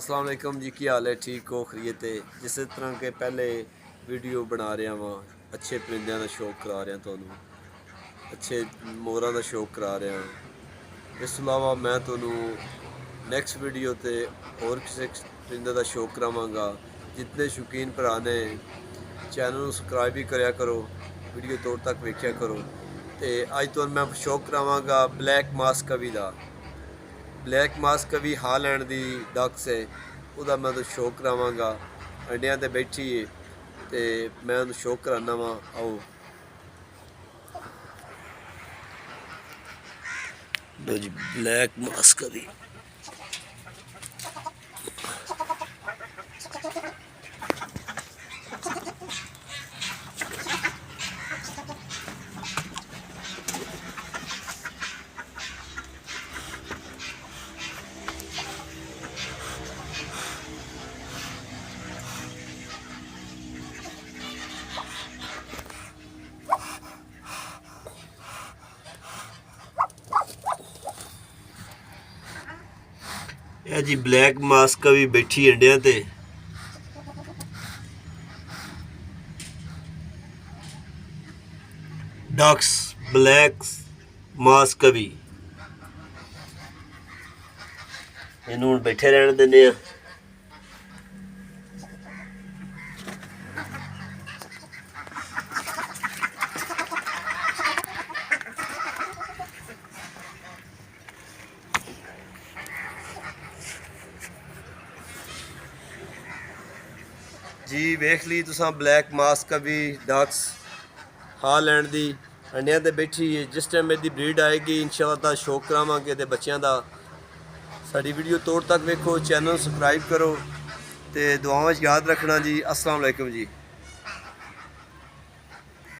अस्सलाम वालेकुम जी, की हाल है? ठीक हो? खरीत है? जिस तरह के पहले वीडियो बना रहा वहाँ अच्छे परिंदों का शौक करा रहा थानू, अच्छे मोरां का शौक करा रहा। इस तो अलावा मैं थानू नैक्सट वीडियो ते होर किसी परिंदे का शौक करावांगा। जितने शौकीन भरा ने चैनल सबसक्राइब भी कराया करो, वीडियो तौर तक वेख्या करो। तो अज तो मैं शौक करावांगा ब्लैक मास्क का। ब्लैक मास्क भी हालैंड की डक्स है, वह मैं तो शौक करावांगा। अंडिया ते बैठी है तो मैं उन्हें शौक कराना वा। आओ लो जी, ब्लैक मास्क भी है जी। ब्लैक मास्क भी बैठी अंडिया ते। डक्स ब्लैक मास्क भी इनू बैठे रहने देने। जी वेख ली तुसां ब्लैक मास्क भी डक्स हालैंड की अंडिया ते बैठी है। जिस टाइम मेरी ब्रीड आएगी इंशाअल्लाह तां शौक करावांगे ते बच्चों का। साडी वीडियो तौर तक वेखो, चैनल सबसक्राइब करो तो दुआवां याद रखना जी। अस्सलाम वालेकुम जी।